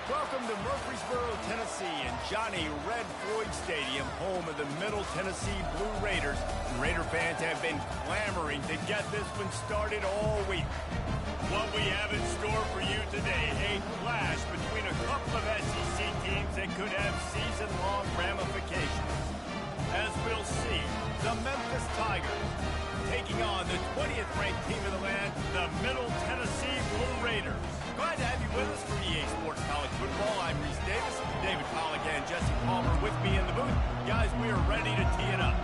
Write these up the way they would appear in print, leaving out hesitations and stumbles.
Welcome to Murfreesboro, Tennessee, and Johnny Red Floyd Stadium, home of the Middle Tennessee Blue Raiders. And Raider fans have been clamoring to get this one started all week. What we have in store for you today, a clash between a couple of SEC teams that could have season-long ramifications. As we'll see, the Memphis Tigers taking on the 20th ranked team in the land, the Middle Tennessee Blue Raiders. Glad to have you with us for EA Sports College Football. I'm Reese Davis, David Pollack and Jesse Palmer with me in the booth. Guys, we are ready to tee it up.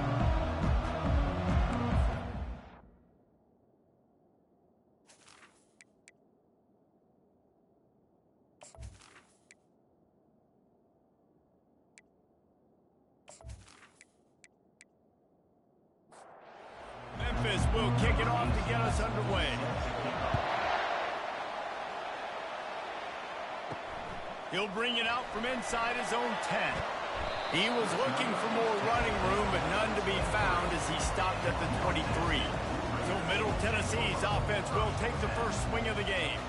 Memphis will kick it off to get us underway. He'll bring it out from inside his own 10. He was looking for more running room, but none to be found as he stopped at the 23. So Middle Tennessee's offense will take the first swing of the game.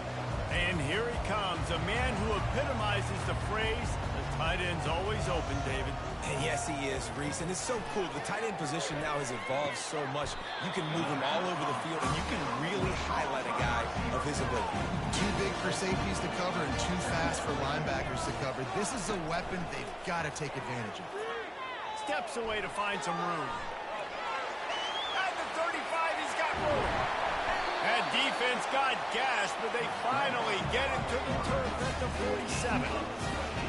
And here he comes, a man who epitomizes the phrase, the tight end's always open, David. And yes, he is, Reese, and it's so cool. The tight end position now has evolved so much. You can move him all over the field, and you can really highlight a guy of his ability. Too big for safeties to cover and too fast for linebackers to cover. This is a weapon they've got to take advantage of. Steps away to find some room. At the 35, he's got room. That defense got gashed, but they finally get it to the turf at the 47.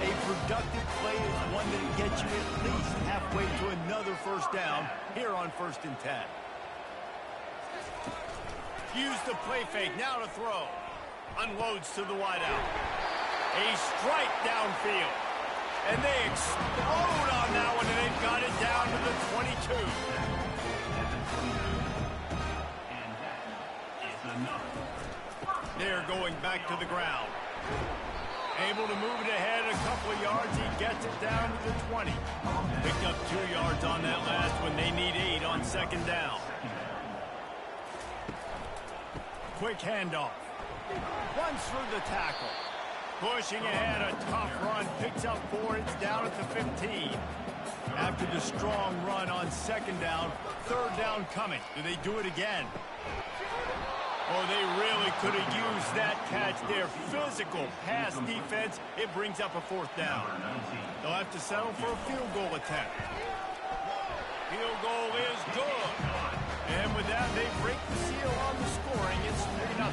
A productive play is one that gets you at least halfway to another first down here on 1st and 10. Use the play fake, now to throw. Unloads to the wideout. A strike downfield. And they explode on that one, and they've got it down to the 22. They're going back to the ground. Able to move it ahead a couple of yards. He gets it down to the 20. Picked up 2 yards on that last one. They need 8 on 2nd down. Quick handoff. Runs through the tackle. Pushing ahead, a tough run. Picks up 4. It's down at the 15. After the strong run on 2nd down, 3rd down coming. Do they do it again? Oh, they really could have used that catch there. Physical pass defense. It brings up a 4th down. They'll have to settle for a field goal attempt. Field goal is good. And with that, they break the seal on the scoring. It's 3-0.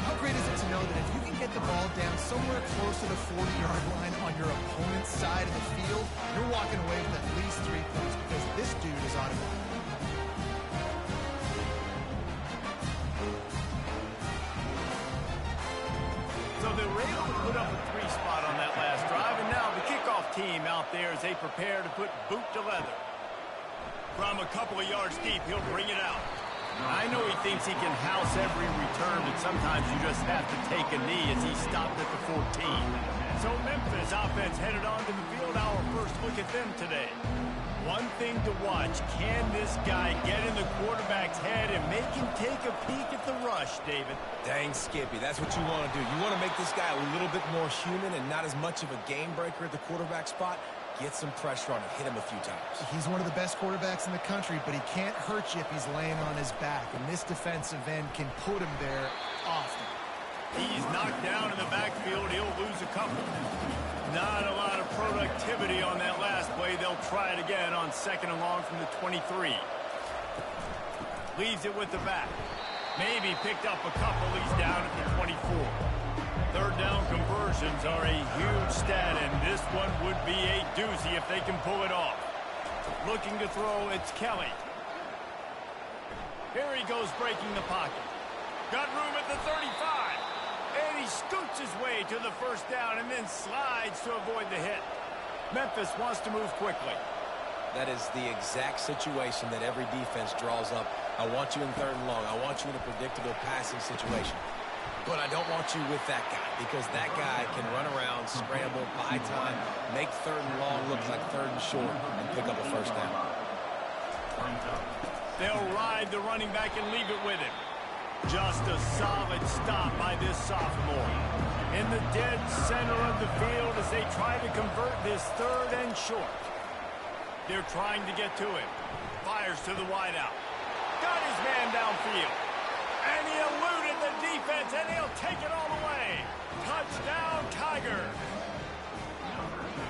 How great is it to know that if you can get the ball down somewhere close to the 40-yard line on your opponent's side of the field, you're walking away with at least 3 points because this dude is automatic. So they were able to put up a 3 spot on that last drive, and now the kickoff team out there as they prepare to put boot to leather. From a couple of yards deep, he'll bring it out. I know he thinks he can house every return, but sometimes you just have to take a knee as he stopped at the 14. So Memphis offense headed onto the field. Our first look at them today. One thing to watch, can this guy get in the quarterback's head and make him take a peek at the rush, David? Dang, Skippy, that's what you want to do. You want to make this guy a little bit more human and not as much of a game breaker at the quarterback spot. Get some pressure on him, hit him a few times. He's one of the best quarterbacks in the country, but he can't hurt you if he's laying on his back, and this defensive end can put him there often. He's knocked down in the backfield. He'll lose a couple. Not a lot of productivity on that last play. They'll try it again on 2nd and long from the 23. Leaves it with the back. Maybe picked up a couple. He's down at the 24. 3rd down conversions are a huge stat, and this one would be a doozy if they can pull it off. Looking to throw, it's Kelly. Here he goes breaking the pocket. Got room at the 35. And he scoots his way to the 1st down and then slides to avoid the hit. Memphis wants to move quickly. That is the exact situation that every defense draws up. I want you in 3rd and long. I want you in a predictable passing situation. But I don't want you with that guy because that guy can run around, scramble, buy time, make 3rd and long look like 3rd and short, and pick up a 1st down. They'll ride the running back and leave it with him. Just a solid stop by this sophomore. In the dead center of the field as they try to convert this third and short. They're trying to get to him. Fires to the wideout. Got his man downfield. And he eluded the defense, and he'll take it all the way. Touchdown, Tigers.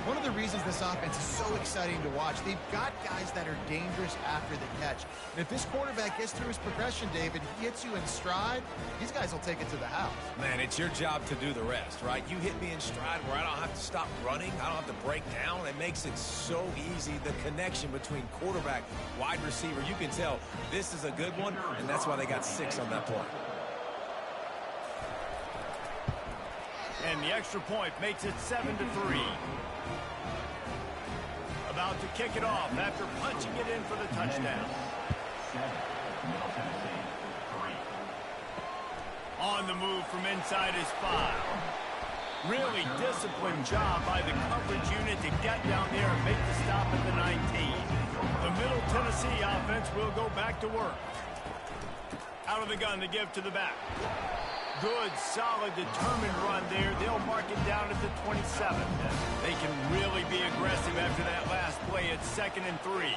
One of the reasons this offense is so exciting to watch, they've got guys that are dangerous after the catch. And if this quarterback gets through his progression, David, he hits you in stride, these guys will take it to the house. Man, it's your job to do the rest, right? You hit me in stride where I don't have to stop running. I don't have to break down. It makes it so easy. The connection between quarterback, wide receiver, you can tell this is a good one, and that's why they got 6 on that play. And the extra point makes it 7-3. About to kick it off after punching it in for the touchdown. On the move from inside his 5. Really disciplined job by the coverage unit to get down there and make the stop at the 19. The Middle Tennessee offense will go back to work. Out of the gun to give to the back. Good, solid, determined run there. They'll mark it down at the 27. They can really be aggressive after that last play at 2nd and 3.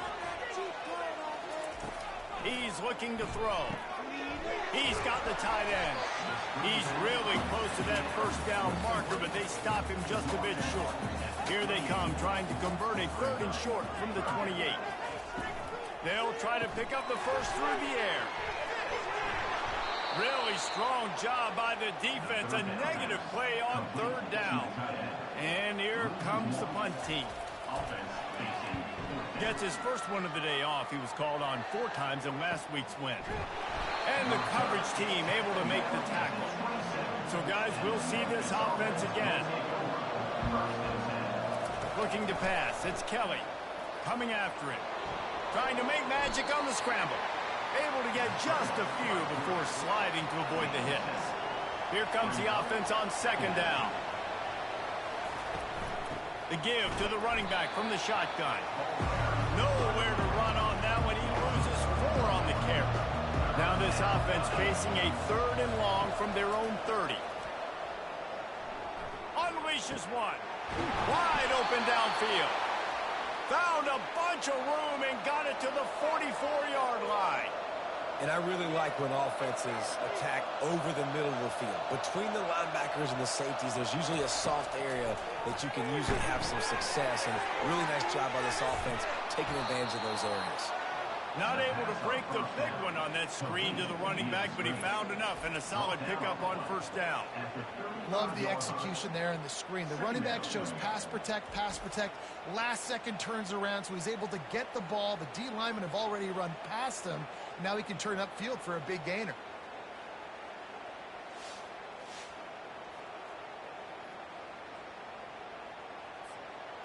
He's looking to throw. He's got the tight end. He's really close to that first down marker, but they stop him just a bit short. Here they come, trying to convert a 3rd and short from the 28. They'll try to pick up the first through the air. Really strong job by the defense. A negative play on 3rd down. And here comes the punt team. Gets his first one of the day off. He was called on 4 times in last week's win. And the coverage team able to make the tackle. So, guys, we'll see this offense again. Looking to pass. It's Kelly. Coming after it. Trying to make magic on the scramble. Able to get just a few before sliding to avoid the hits. Here comes the offense on 2nd down. The give to the running back from the shotgun. Nowhere to run on that one. He loses 4 on the carry. Now this offense facing a 3rd and long from their own 30. Unleashes one. Wide open downfield. Found a bunch of room and got it to the 44-yard line. And I really like when offenses attack over the middle of the field. Between the linebackers and the safeties, there's usually a soft area that you can usually have some success. And really nice job by this offense taking advantage of those areas. Not able to break the big one on that screen to the running back, but he found enough and a solid pickup on 1st down. Love the execution there in the screen. The running back shows pass protect, last second turns around, so he's able to get the ball. The D linemen have already run past him. Now he can turn upfield for a big gainer.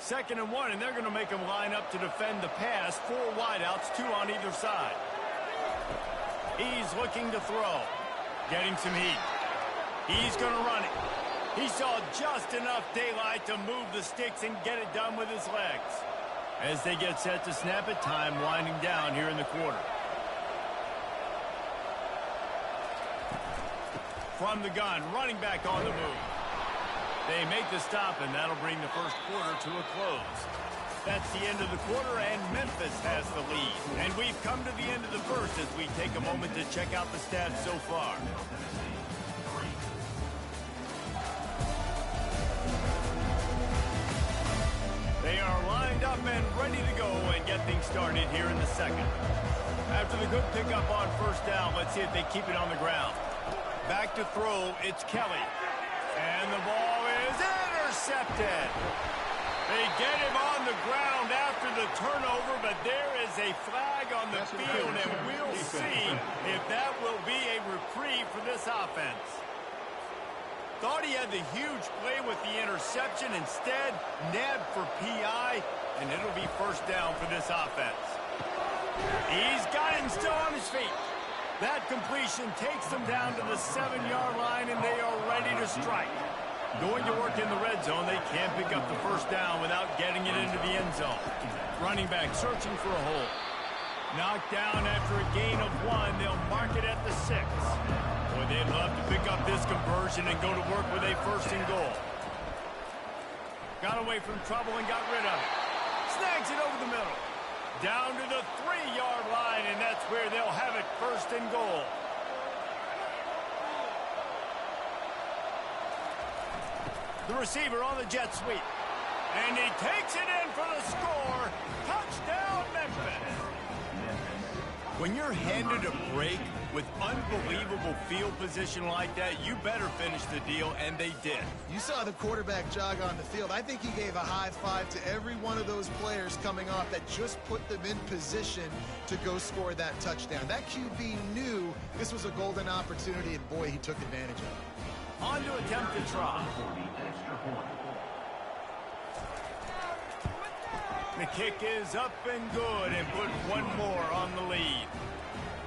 Second and 1, and they're going to make him line up to defend the pass. 4 wideouts, 2 on either side. He's looking to throw. Getting some heat. He's going to run it. He saw just enough daylight to move the sticks and get it done with his legs. As they get set to snap it, time winding down here in the quarter. From the gun, running back on the move. They make the stop, and that'll bring the first quarter to a close. That's the end of the quarter, and Memphis has the lead. And we've come to the end of the first as we take a moment to check out the stats so far. They are lined up and ready to go and get things started here in the second. After the good pickup on 1st down, let's see if they keep it on the ground. Back to throw, it's Kelly. And the ball is intercepted. They get him on the ground after the turnover, but there is a flag on the field, and we'll see if that will be a reprieve for this offense. Thought he had the huge play with the interception. Instead, nabbed for PI, and it'll be 1st down for this offense. He's got him still on his feet. That completion takes them down to the 7-yard line, and they are ready to strike. Going to work in the red zone, they can't pick up the 1st down without getting it into the end zone. Running back searching for a hole. Knocked down after a gain of 1. They'll mark it at the 6. Boy, they'd love to pick up this conversion and go to work with a 1st and goal. Got away from trouble and got rid of it. Snags it over the middle. Down to the 3-yard line, and that's where they'll have it, 1st and goal. The receiver on the jet sweep. And he takes it in for the score. Touchdown, Memphis. When you're handed a break with unbelievable field position like that, you better finish the deal, and they did. You saw the quarterback jog on the field. I think he gave a high five to every one of those players coming off that just put them in position to go score that touchdown. That QB knew this was a golden opportunity, and boy, he took advantage of it. On to attempt to try. The kick is up and good, and put one more on the lead.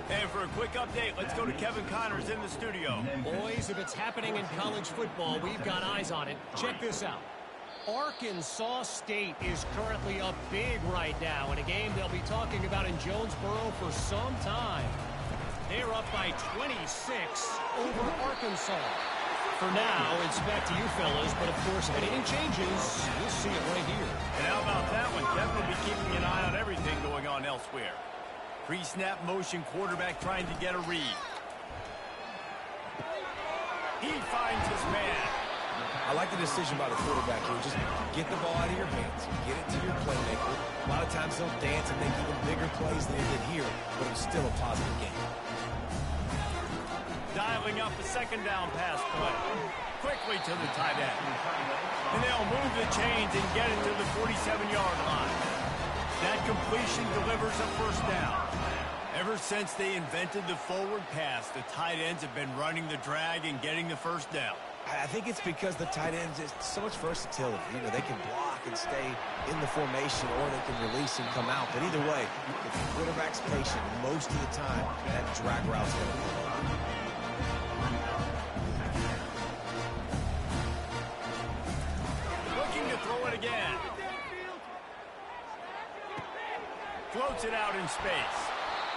And for a quick update, let's go to Kevin Connors in the studio. Boys, if it's happening in college football, we've got eyes on it. Check this out. Arkansas State is currently up big right now in a game they'll be talking about in Jonesboro for some time. They're up by 26 over Arkansas. For now, it's back to you fellas, but of course, if anything changes, you'll see it right here. And how about that one? Kevin will be keeping an eye on everything going on elsewhere. Pre-snap motion, quarterback trying to get a read. He finds his man. I like the decision by the quarterback here. Just get the ball out of your hands. Get it to your playmaker. A lot of times they'll dance and make even bigger plays than they did here, but it was still a positive game. Dialing up a 2nd down pass play. Quickly to the tight end. And they'll move the chains and get it to the 47-yard line. That completion delivers a 1st down. Ever since they invented the forward pass, the tight ends have been running the drag and getting the 1st down. I think it's because the tight ends is so much versatility. You know, they can block and stay in the formation, or they can release and come out. But either way, if the quarterback's patient, most of the time, that drag route's going to come. Looking to throw it again. Floats it out in space.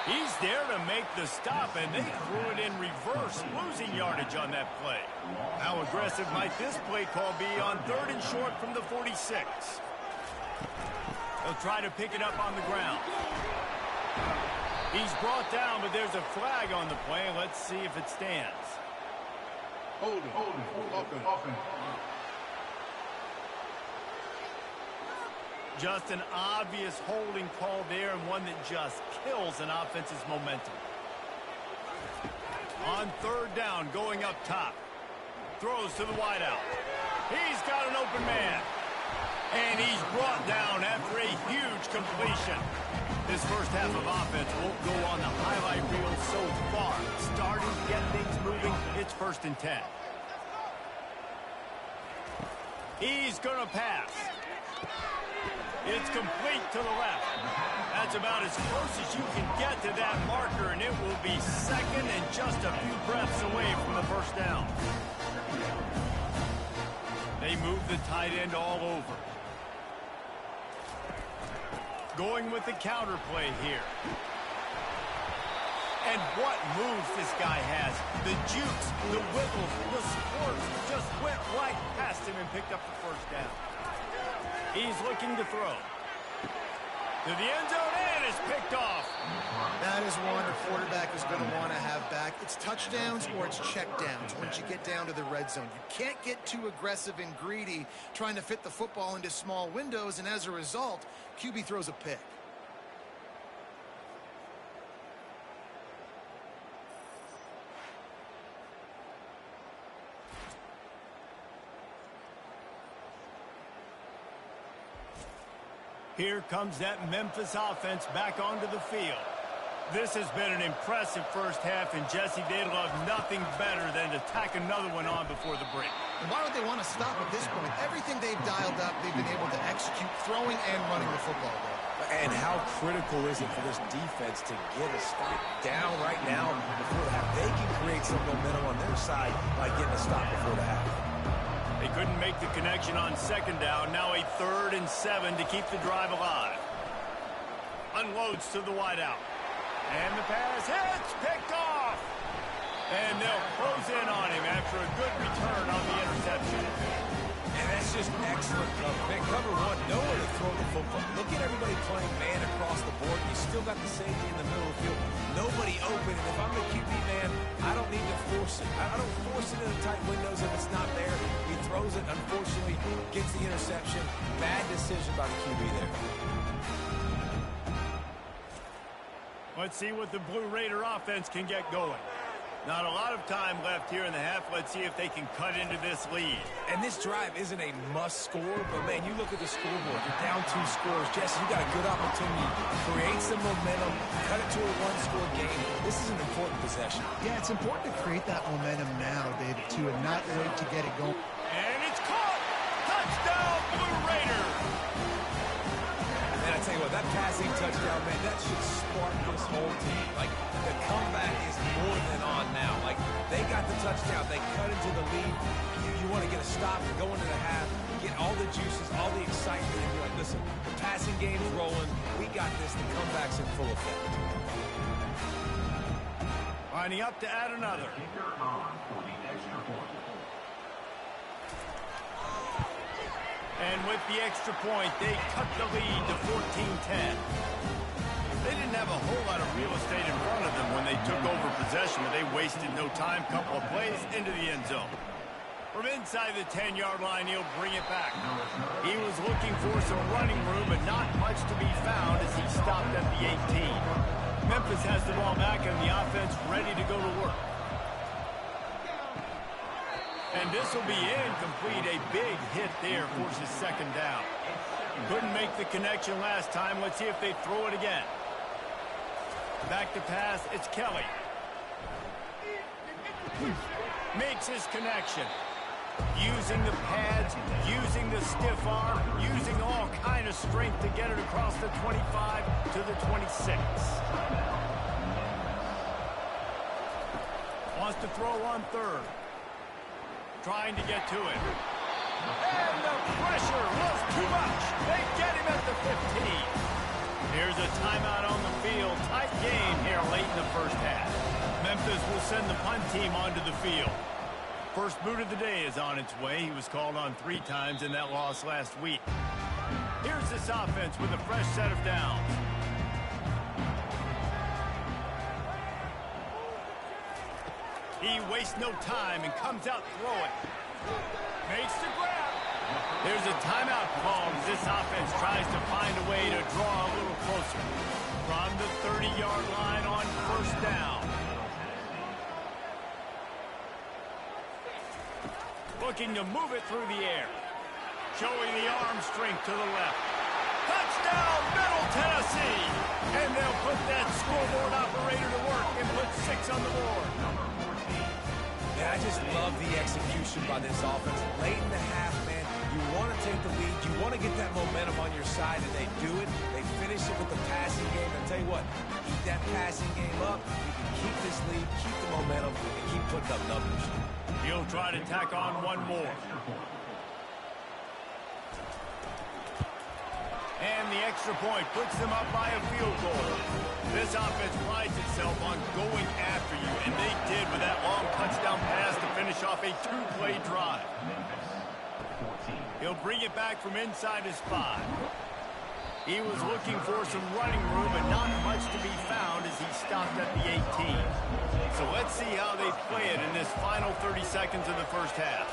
He's there to make the stop, and they threw it in reverse, losing yardage on that play. How aggressive might this play call be on 3rd and short from the 46? They'll try to pick it up on the ground. He's brought down, but there's a flag on the play. Let's see if it stands. Hold it. Just an obvious holding call there, and one that just kills an offense's momentum. On 3rd down, going up top. Throws to the wideout. He's got an open man. And he's brought down after a huge completion. This 1st half of offense won't go on the highlight reel so far. Starting to get things moving. It's 1st and 10. He's going to pass. It's complete to the left. That's about as close as you can get to that marker, and it will be 2nd and just a few breaths away from the 1st down. They move the tight end all over. Going with the counter play here. And what moves this guy has. The jukes, the wiggles, the squirts just went right past him and picked up the 1st down. He's looking to throw. To the end zone, and it's picked off. That is one the quarterback is going to want to have back. It's touchdowns or it's checkdowns once you get down to the red zone. You can't get too aggressive and greedy trying to fit the football into small windows, and as a result, QB throws a pick. Here comes that Memphis offense back onto the field. This has been an impressive 1st half, and Jesse, they'd love nothing better than to tack another one on before the break. And why would they want to stop at this point? Everything they've dialed up, they've been able to execute, throwing and running the football there. And how critical is it for this defense to get a stop down right now before the half? They can create some momentum on their side by getting a stop before the half. They couldn't make the connection on 2nd down. Now a 3rd and 7 to keep the drive alive. Unloads to the wideout. And the pass hits, picked off. And they'll close in on him after a good return on the interception. And that's just excellent cover. Man, cover one, nowhere to throw the football. Look at everybody playing man across the board. You still got the safety in the middle of the field. Nobody open. And if I'm the QB man, I don't need to force it. I don't force it into tight windows if it's not there. He throws it, unfortunately, gets the interception. Bad decision by the QB there. Let's see what the Blue Raider offense can get going. Not a lot of time left here in the half. Let's see if they can cut into this lead. And this drive isn't a must score, but man, you look at the scoreboard. You're down 2 scores. Jesse, you got a good opportunity to create some momentum, cut it to a 1-score game. This is an important possession. Yeah, it's important to create that momentum now, David, too, and not wait to get it going. And it's caught! Touchdown, Blue Raiders! Man, I tell you what, that passing touchdown, man, that should spark this whole team. Like, the comeback is more than on now. Like, they got the touchdown. They cut into the lead. You want to get a stop and go into the half, get all the juices, all the excitement, and be like, listen, the passing game's rolling. We got this. The comeback's in full effect. Lining up to add another. And with the extra point, they cut the lead to 14-10. They didn't have a whole lot of real estate in front of them when they took over possession, but they wasted no time. Couple of plays into the end zone. From inside the 10-yard line, he'll bring it back. He was looking for some running room, but not much to be found as he stopped at the 18. Memphis has the ball back and the offense ready to go to work. And this will be incomplete. A big hit there forces second down. Couldn't make the connection last time. Let's see if they throw it again. Back to pass, it's Kelly. Makes his connection. Using the pads, using the stiff arm, using all kind of strength to get it across the 25 to the 26. Wants to throw on third. Trying to get to it. And the pressure was too much. They get him at the 15. Here's a timeout on the field. Tight game here late in the first half. Memphis will send the punt team onto the field. First boot of the day is on its way. He was called on 3 times in that loss last week. Here's this offense with a fresh set of downs. He wastes no time and comes out throwing. Makes the grab. There's a timeout call as this offense tries to find a way to draw a little closer. From the 30-yard line on first down. Looking to move it through the air. Showing the arm strength to the left. Touchdown, Middle Tennessee! And they'll put that scoreboard operator to work and put 6 on the board. Yeah, I just love the execution by this offense. Late in the half, man, you want to take the lead. You want to get that momentum on your side, and they do it. They finish it with the passing game. And tell you what, keep that passing game up. You can keep this lead, keep the momentum, and keep putting up numbers. He'll try to tack on one more. And the extra point puts them up by a field goal. This offense prides itself on going after you, and they did with that long touchdown pass to finish off a 2-play drive. He'll bring it back from inside his 5. He was looking for some running room, but not much to be found as he stopped at the 18. So let's see how they play it in this final 30 seconds of the first half.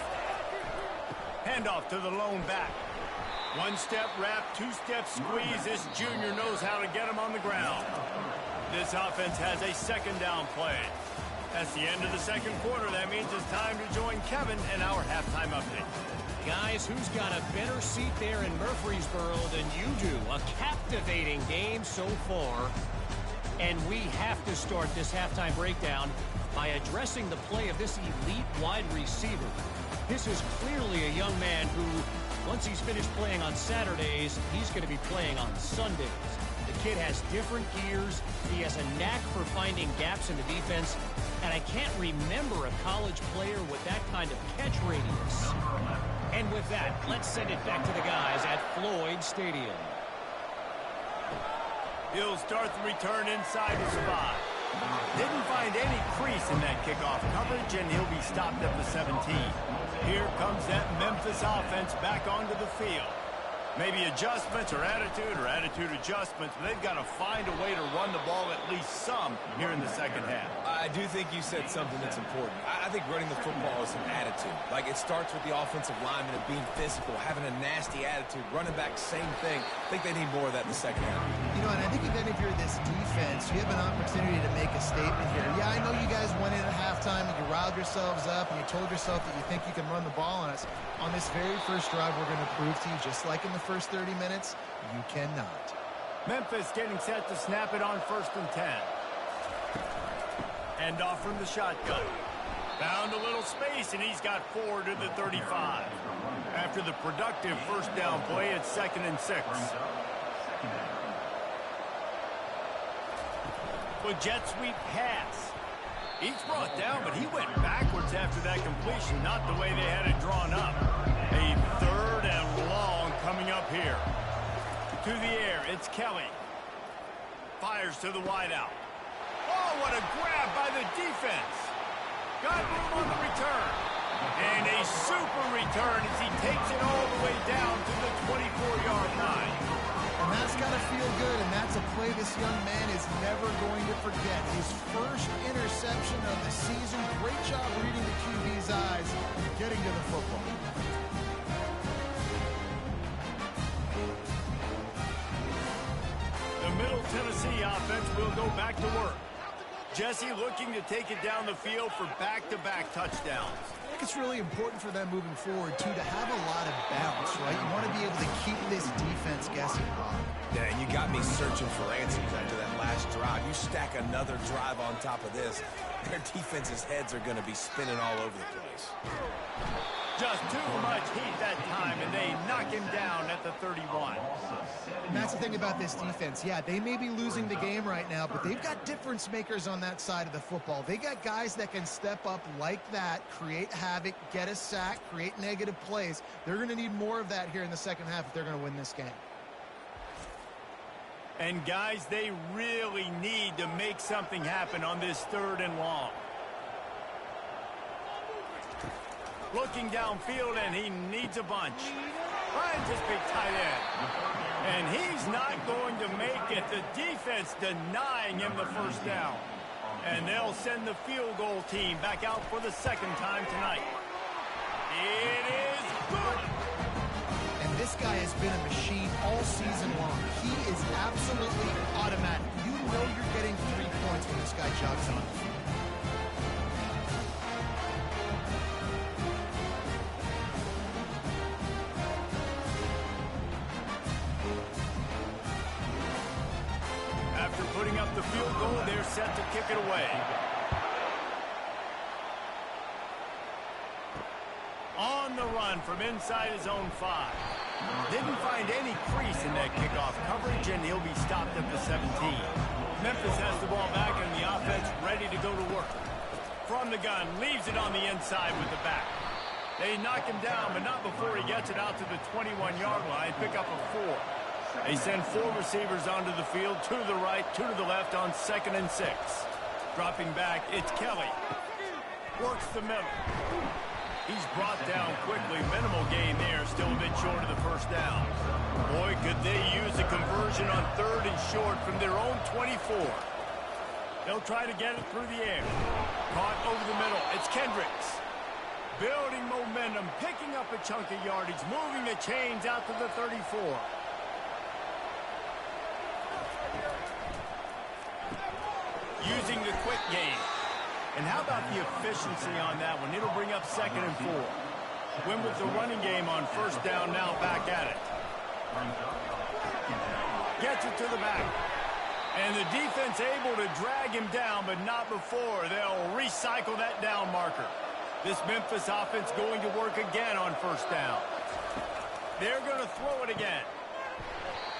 Handoff to the lone back. 1-step wrap, 2-step squeeze. This junior knows how to get him on the ground. This offense has a second down play. That's the end of the second quarter. That means it's time to join Kevin in our halftime update. Guys, who's got a better seat there in Murfreesboro than you do? A captivating game so far. And we have to start this halftime breakdown by addressing the play of this elite wide receiver. This is clearly a young man who, once he's finished playing on Saturdays, he's going to be playing on Sundays. The kid has different gears. He has a knack for finding gaps in the defense. And I can't remember a college player with that kind of catch radius. And with that, let's send it back to the guys at Floyd Stadium. He'll start the return inside his 5. Didn't find any crease in that kickoff coverage, and he'll be stopped at the 17. Here comes that Memphis offense back onto the field. Maybe adjustments or attitude adjustments, but they've got to find a way to run the ball at least some here in the second half. I do think you said something that's important. I think running the football is an attitude. Like, it starts with the offensive lineman and being physical, having a nasty attitude. Running back, same thing. I think they need more of that in the second half. You know, and I think even if you're this defense, you have an opportunity to make a statement here. Yeah, I know you guys went in at halftime and you riled yourselves up and you told yourself that you think you can run the ball on us. On this very first drive, we're going to prove to you, just like in the first 30 minutes, you cannot. Memphis getting set to snap it on 1st and 10. End off from the shotgun. Found a little space, and he's got 4 to the 35. After the productive first down play, it's 2nd and 6. With jet sweep pass. He's brought down, but he went backwards after that completion, not the way they had it drawn up. A 3rd and long coming up here. To the air, it's Kelly. Fires to the wideout. Oh, what a grab by the defense. Got room on the return. And a super return as he takes it all the way down to the 24-yard line. And that's got to feel good, and that's a play this young man is never going to forget. His first interception of the season. Great job reading the QB's eyes and getting to the football. The Middle Tennessee offense will go back to work. Jesse looking to take it down the field for back-to-back touchdowns. I think it's really important for them moving forward, too, to have a lot of bounce, right? You want to be able to keep this defense guessing, Bob. Yeah, and you got me searching for answers after that last drive. You stack another drive on top of this, their defense's heads are going to be spinning all over the place. Just too much heat that time, and they knock him down at the 31. And that's the thing about this defense. Yeah, they may be losing the game right now, but they've got difference makers on that side of the football. They got guys that can step up like that, create havoc, get a sack, create negative plays. They're going to need more of that here in the second half if they're going to win this game. And, guys, they really need to make something happen on this 3rd and long. Looking downfield, and he needs a bunch. Finds his big tight end. And he's not going to make it. The defense denying him the first down. And they'll send the field goal team back out for the 2nd time tonight. It is good. And this guy has been a machine all season long. He is absolutely automatic. You know you're getting 3 points when this guy jogs on the field. After putting up the field goal, they're set to kick it away. On the run from inside his own 5. Didn't find any crease in that kickoff coverage, and he'll be stopped at the 17. Memphis has the ball back, and the offense ready to go to work. From the gun, leaves it on the inside with the back. They knock him down, but not before he gets it out to the 21-yard line, pick up a 4. They send 4 receivers onto the field, 2 to the right, 2 to the left on 2nd and 6. Dropping back, it's Kelly. Works the middle. He's brought down quickly. Minimal gain there, still a bit short of the first down. Boy, could they use a conversion on 3rd and short from their own 24. They'll try to get it through the air. Caught over the middle. It's Kendricks. Building momentum, picking up a chunk of yardage, moving the chains out to the 34. Using the quick game. And how about the efficiency on that one? It'll bring up 2nd and 4. Win with the running game on 1st down, now back at it. Gets it to the back. And the defense able to drag him down, but not before. They'll recycle that down marker. This Memphis offense going to work again on 1st down. They're going to throw it again.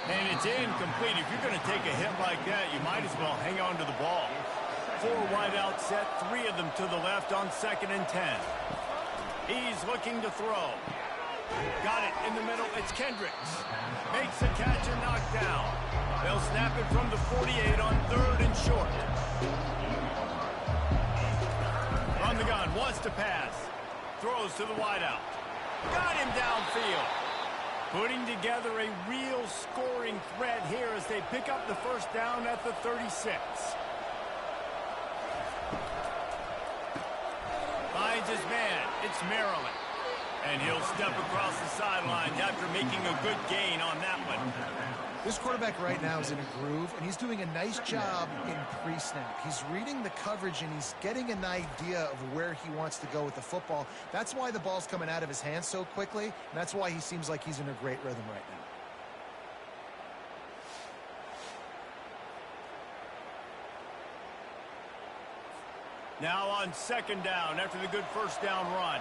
And it's incomplete. If you're going to take a hit like that, you might as well hang on to the ball. 4 wideout set, 3 of them to the left on 2nd and 10. He's looking to throw. Got it in the middle. It's Kendricks. Makes the catch and knockdown. They'll snap it from the 48 on 3rd and short. From the gun, wants to pass. Throws to the wideout. Got him downfield. Putting together a real scoring threat here as they pick up the first down at the 36. Finds his man. It's Maryland. And he'll step across the sidelines after making a good gain on that one. This quarterback right now is in a groove, and he's doing a nice job in pre-snap. He's reading the coverage, and he's getting an idea of where he wants to go with the football. That's why the ball's coming out of his hands so quickly, and that's why he seems like he's in a great rhythm right now. Now on 2nd down after the good first down run.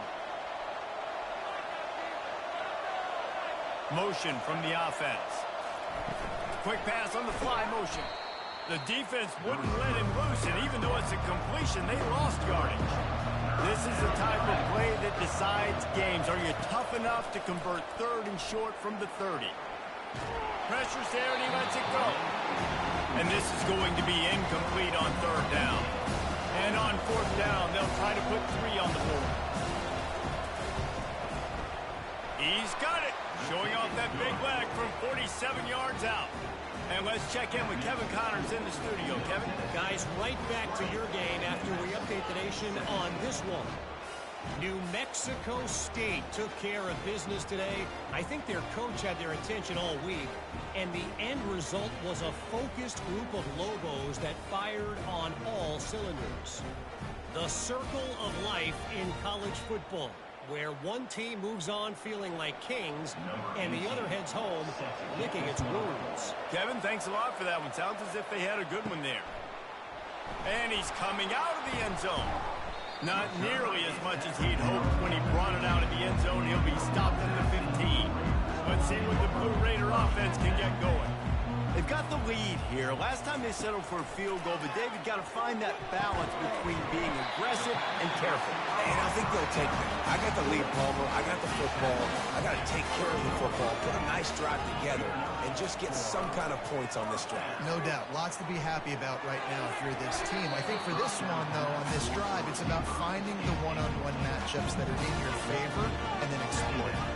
Motion from the offense. Quick pass on the fly motion. The defense wouldn't let him loose, and even though it's a completion, they lost yardage. This is the type of play that decides games. Are you tough enough to convert 3rd and short from the 30? Pressure's there, and he lets it go. And this is going to be incomplete on 3rd down. And on 4th down, they'll try to put 3 on the board. He's got it. Showing off that big leg from 47 yards out. And let's check in with Kevin Connors in the studio. Kevin? Guys, right back to your game after we update the nation on this one. New Mexico State took care of business today. I think their coach had their attention all week. And the end result was a focused group of Lobos that fired on all cylinders. The circle of life in college football, where one team moves on feeling like kings and the other heads home licking its wounds. Kevin, thanks a lot for that one. Sounds as if they had a good one there. And he's coming out of the end zone. Not nearly as much as he'd hoped when he brought it out of the end zone. He'll be stopped at the 15. Let's see what the Blue Raider offense can get going. They've got the lead here. Last time they settled for a field goal, but David got to find that balance between being aggressive and careful. And I think they'll take that. I got the lead, Palmer. I got the football. I got to take care of the football, put a nice drive together, and just get some kind of points on this drive. No doubt. Lots to be happy about right now if you're this team. I think for this one, though, on this drive, it's about finding the one-on-one matchups that are in your favor and then exploiting.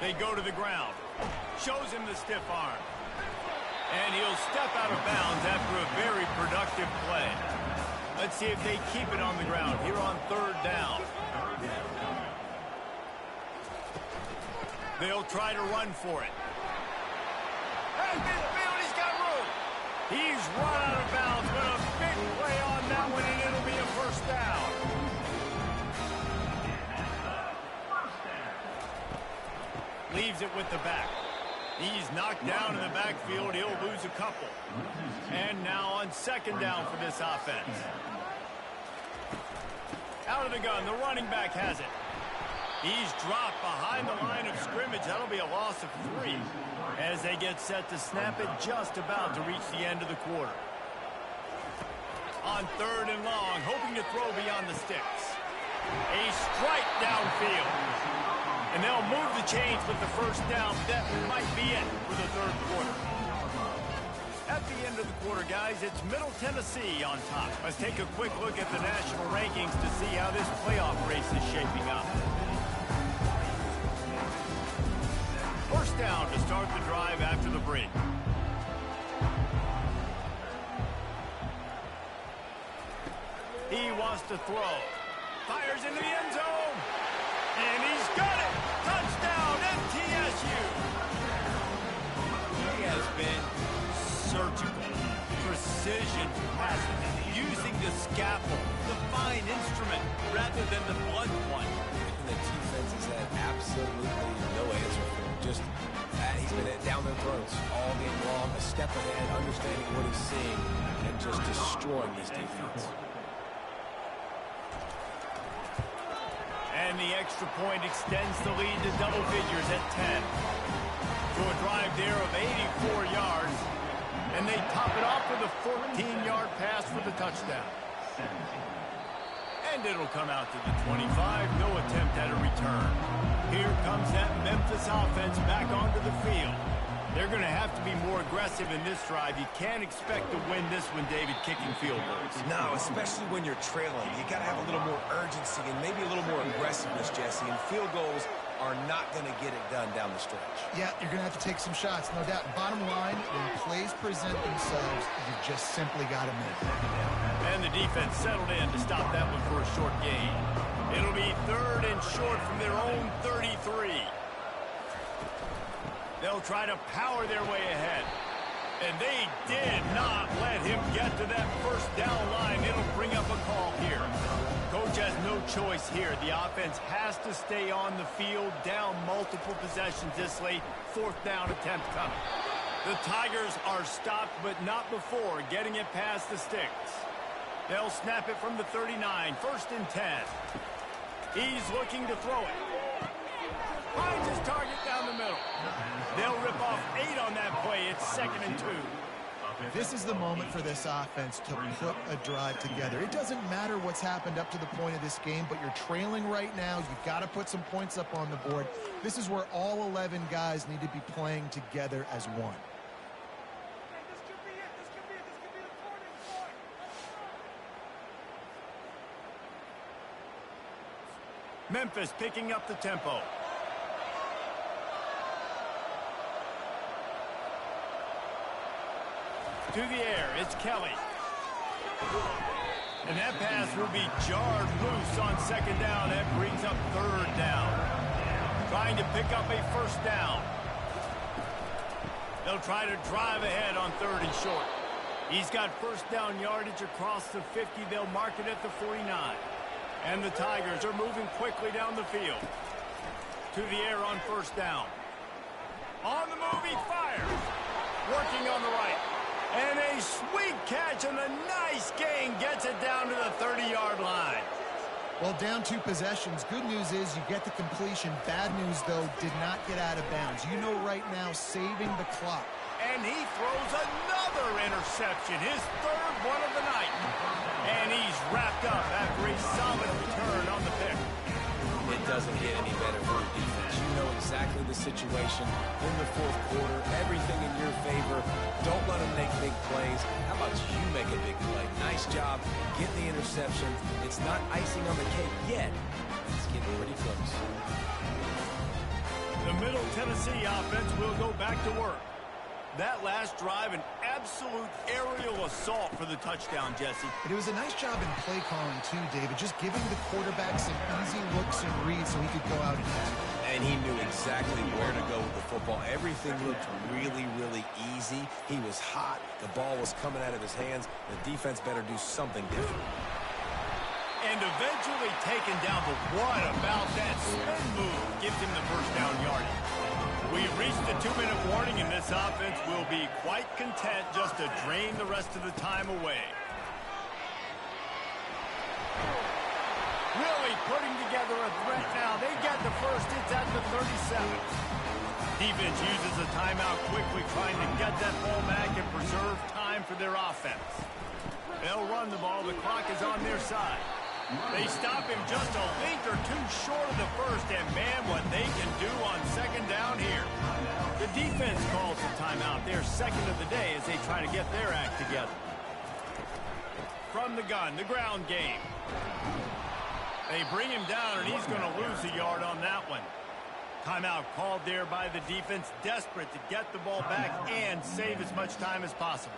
They go to the ground. Shows him the stiff arm. And he'll step out of bounds after a very productive play. Let's see if they keep it on the ground here on 3rd down. They'll try to run for it. Hey, midfield, he's got room. He's run out of bounds, but a big play on that one, and it'll be a first down. Leaves it with the back. He's knocked down in the backfield. He'll lose a couple. And now on 2nd down for this offense. Out of the gun, the running back has it. He's dropped behind the line of scrimmage. That'll be a loss of 3 as they get set to snap it just about to reach the end of the quarter. On 3rd and long, hoping to throw beyond the sticks. A strike downfield. And they'll move the chains with the first down. That might be it for the 3rd quarter. At the end of the quarter, guys, it's Middle Tennessee on top. Let's take a quick look at the national rankings to see how this playoff race is shaping up. First down to start the drive after the break. He wants to throw. Fires into the end zone. And he's got it! Touchdown, MTSU! He has been surgical, precision passing, using the scalpel, the fine instrument, rather than the blunt one. And the defense has had absolutely no answer for him. Just, he's been down their throats all game long, a step ahead, understanding what he's seeing, and just destroying this defense. And the extra point extends the lead to double figures at 10. To a drive there of 84 yards. And they top it off with a 14-yard pass for the touchdown. And it'll come out to the 25. No attempt moves that Memphis offense back onto the field. They're going to have to be more aggressive in this drive. You can't expect to win this one, David, kicking field goals. No, especially when you're trailing. You got to have a little more urgency and maybe a little more aggressiveness, Jesse. And field goals are not going to get it done down the stretch. Yeah, you're going to have to take some shots, no doubt. Bottom line, when plays present themselves, you just simply got to make them. And the defense settled in to stop that one for a short gain. It'll be 3rd and short from their own 33. They'll try to power their way ahead. And they did not let him get to that first down line. It'll bring up a call here. Coach has no choice here. The offense has to stay on the field, down multiple possessions this late. 4th down attempt coming. The Tigers are stopped, but not before getting it past the sticks. They'll snap it from the 39. 1st and 10. He's looking to throw it. Finds his target down the middle. They'll rip off 8 on that play. It's 2nd and 2. This is the moment for this offense to put a drive together. It doesn't matter what's happened up to the point of this game, but you're trailing right now. You've got to put some points up on the board. This is where all 11 guys need to be playing together as one. Memphis picking up the tempo. To the air, it's Kelly. And that pass will be jarred loose on 2nd down. That brings up 3rd down. Trying to pick up a 1st down. They'll try to drive ahead on 3rd and short. He's got 1st down yardage across the 50. They'll mark it at the 49. And the Tigers are moving quickly down the field. To the air on 1st down. On the move, he fires. Working on the right. And a sweet catch and a nice gain gets it down to the 30-yard line. Well, down 2 possessions. Good news is you get the completion. Bad news, though, did not get out of bounds. You know right now, saving the clock. And he throws another interception, his 3rd one of the night. And he's wrapped up after a solid return on the pick. It doesn't get any better for the defense. You know exactly the situation in the 4th quarter. Everything in your favor. Don't let them make big plays. How about you make a big play? Nice job. Get the interception. It's not icing on the cake yet. It's getting pretty close. The Middle Tennessee offense will go back to work. That last drive, an absolute aerial assault for the touchdown, Jesse. But it was a nice job in play calling, too, David. Just giving the quarterback some easy looks and reads so he could go out and tackle. And he knew exactly where to go with the football. Everything looked really, really easy. He was hot. The ball was coming out of his hands. The defense better do something different. And eventually taken down, but what about that spin move? Gives him the 1st down yardage. We've reached the 2-minute warning, and this offense will be quite content just to drain the rest of the time away. Really putting together a threat now. They get the 1st. It's at the 37. Defense uses a timeout quickly, trying to get that ball back and preserve time for their offense. They'll run the ball. The clock is on their side. They stop him just a length or 2 short of the 1st, and man, what they can do on 2nd down here. The defense calls the timeout. Their 2nd of the day as they try to get their act together. From the gun, the ground game. They bring him down, and he's going to lose a yard on that one. Timeout called there by the defense, desperate to get the ball back and save as much time as possible.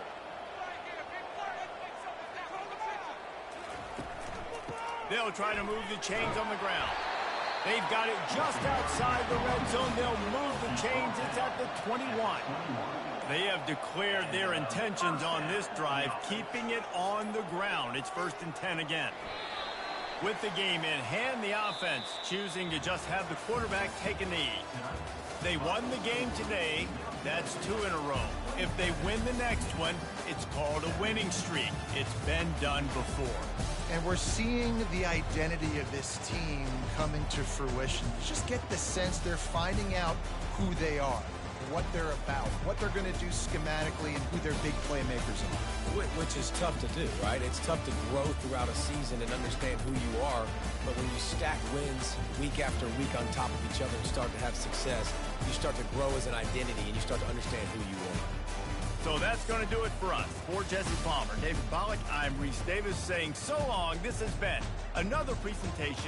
They'll try to move the chains on the ground. They've got it just outside the red zone. They'll move the chains. It's at the 21. They have declared their intentions on this drive, keeping it on the ground. It's 1st and 10 again. With the game in hand, the offense choosing to just have the quarterback take a knee. They won the game today. That's 2 in a row. If they win the next one, it's called a winning streak. It's been done before. And we're seeing the identity of this team coming to fruition. You just get the sense they're finding out who they are. what they're about, what they're going to do schematically, and who their big playmakers are. Which is tough to do, right? It's tough to grow throughout a season and understand who you are. But when you stack wins week after week on top of each other and start to have success, you start to grow as an identity and you start to understand who you are. So that's going to do it for us. For Jesse Palmer, David Pollack, I'm Reese Davis saying so long. This has been another presentation